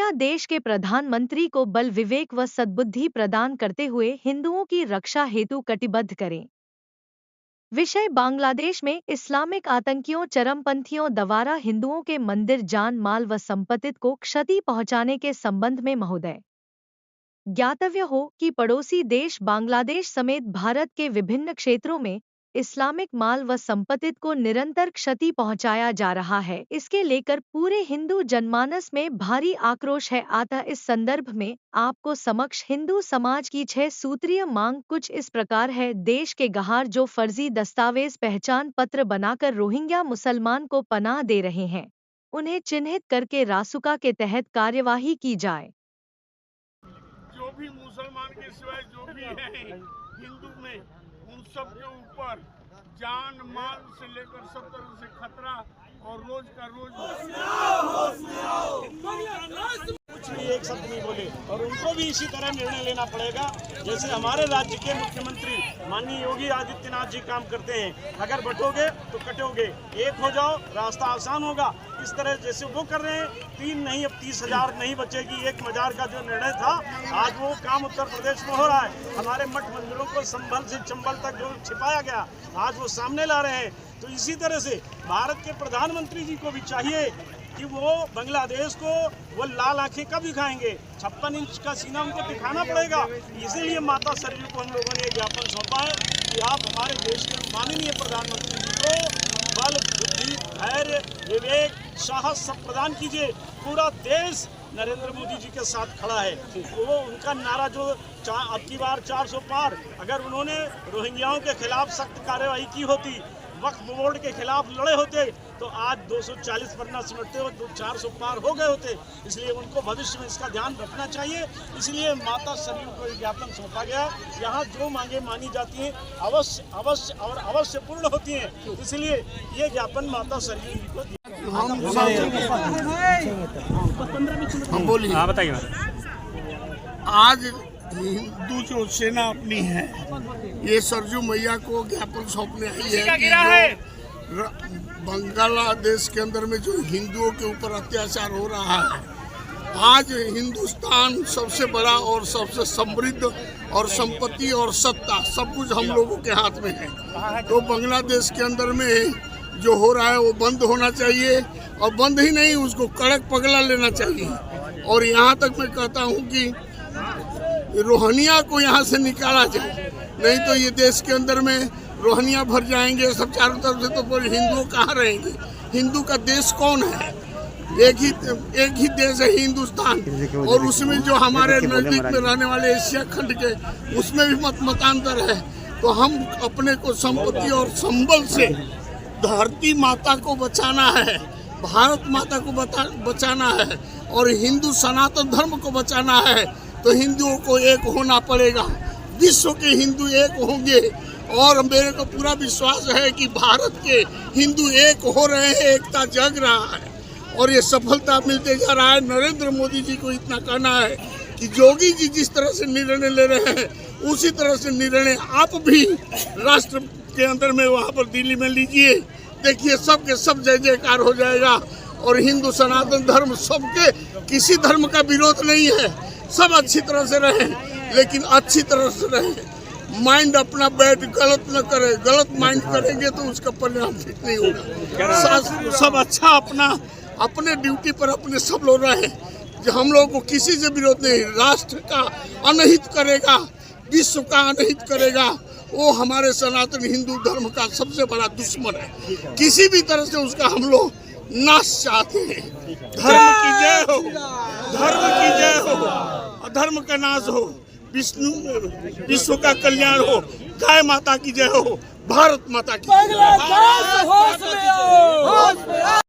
Rohingya देश के प्रधानमंत्री को बल, विवेक व सद्बुद्धि प्रदान करते हुए हिंदुओं की रक्षा हेतु कटिबद्ध करें। विषय बांग्लादेश में इस्लामिक आतंकियों चरमपंथियों द्वारा हिंदुओं के मंदिर, जान माल व संपत्ति को क्षति पहुंचाने के संबंध में महोदय, ज्ञातव्य हो कि पड़ोसी देश बांग्लादेश समेत भारत के विभिन्न क्षेत्रों में इस्लामिक माल व संपत्ति को निरंतर क्षति पहुंचाया जा रहा है। इसके लेकर पूरे हिंदू जनमानस में भारी आक्रोश है। अतः इस संदर्भ में आपको समक्ष हिंदू समाज की 6 सूत्रीय मांग कुछ इस प्रकार है। देश के गहार जो फर्जी दस्तावेज, पहचान पत्र बनाकर रोहिंग्या मुसलमान को पनाह दे रहे हैं, उन्हें चिन्हित करके रासुका के तहत कार्यवाही की जाए। जो भी मुसलमान के सिवाय जो भी है हिंदू में, उन सब के ऊपर जान माल से लेकर सब तरह से खतरा और रोज का रोज कुछ भी एक शब्द नहीं बोले और उनको भी इसी तरह निर्णय लेना पड़ेगा जैसे हमारे राज्य के मुख्यमंत्री माननीय योगी आदित्यनाथ जी काम करते हैं। अगर बटोगे तो कटोगे, एक हो जाओ, रास्ता आसान होगा। इस तरह जैसे वो कर रहे हैं, 3 नहीं अब 30,000 नहीं बचेगी, 1 मजार का जो निर्णय था, आज वो काम उत्तर प्रदेश में हो रहा है। हमारे मठ मंदिरों को संभल से चंबल तक जो छिपाया गया, आज वो सामने ला रहे हैं। तो इसी तरह से भारत के प्रधानमंत्री जी को भी चाहिए कि वो बांग्लादेश को वो लाल आंखें कब दिखाएंगे, 56 इंच का सीना उनको दिखाना पड़ेगा। इसीलिए माता सरयू को हम लोगों ने ज्ञापन सौंपा है कि आप हमारे देश के माननीय प्रधानमंत्री जी को बल, बुद्धि, धैर्य, विवेक, साहस सब प्रदान कीजिए। पूरा देश नरेंद्र मोदी जी के साथ खड़ा है। वो उनका नारा जो अब की बार 400 पार, अगर उन्होंने रोहिंग्याओं के खिलाफ सख्त कार्यवाही की होती, वक्फ बोर्ड के खिलाफ लड़े होते, तो आज 240 पन्ना सिमटते हो, 400 पार हो गए होते। इसलिए उनको भविष्य में इसका ध्यान रखना चाहिए। इसलिए माता सरयू को ज्ञापन सौंपा गया। यहाँ जो मांगे मानी जाती हैं अवश्य अवश्य और अवश्य पूर्ण होती हैं। इसलिए ये ज्ञापन माता सरयू जी को हम बोलिए। हाँ बताइए। आज हिंदू जो सेना अपनी है, ये सरजू मैया को ज्ञापन सौंपने आई है कि बांग्लादेश के अंदर में जो हिंदुओं के ऊपर अत्याचार हो रहा है, आज हिंदुस्तान सबसे बड़ा और सबसे समृद्ध और संपत्ति और सत्ता सब कुछ हम लोगों के हाथ में है। तो बांग्लादेश के अंदर में जो हो रहा है वो बंद होना चाहिए, और बंद ही नहीं, उसको कड़क पगला लेना चाहिए। और यहाँ तक मैं कहता हूँ कि रोहिंग्या को यहाँ से निकाला जाए, नहीं तो ये देश के अंदर में रोहिंग्या भर जाएंगे सब चारों तरफ से। तो फिर हिंदू कहाँ रहेंगे? हिंदू का देश कौन है? एक ही देश है हिंदुस्तान, और उसमें जो हमारे नजदीक में रहने वाले एशिया खंड के, उसमें भी मतांतर है। तो हम अपने को संपत्ति और संबल से धरती माता को बचाना है, भारत माता को बचाना है, और हिंदू सनातन धर्म को बचाना है। तो हिंदुओं को एक होना पड़ेगा। विश्व के हिंदू एक होंगे, और मेरे को पूरा विश्वास है कि भारत के हिंदू एक हो रहे हैं, एकता जग रहा है, और ये सफलता मिलते जा रहा है। नरेंद्र मोदी जी को इतना कहना है कि योगी जी जिस तरह से निर्णय ले रहे हैं, उसी तरह से निर्णय आप भी राष्ट्र के अंदर में वहाँ पर दिल्ली में लीजिए। देखिए सबके सब जय जयकार हो जाएगा। और हिंदू सनातन धर्म सबके, किसी धर्म का विरोध नहीं है, सब अच्छी तरह से रहें, लेकिन अच्छी तरह से रहें। माइंड अपना बैठ गलत न करे, गलत माइंड करेंगे तो उसका परिणाम ठीक नहीं होगा। सब अच्छा अपने ड्यूटी पर अपने सब लोग रहें। जो हम लोग को किसी से विरोध नहीं, राष्ट्र का अनहित करेगा, विश्व का अनहित करेगा, वो हमारे सनातन हिंदू धर्म का सबसे बड़ा दुश्मन है। किसी भी तरह से उसका हम लोग नाश चाहते हैं। धर्म की जय हो, धर्म की जय हो, अधर्म का नाश हो, विश्व का कल्याण हो, गाय माता की जय हो, भारत माता की जय हो।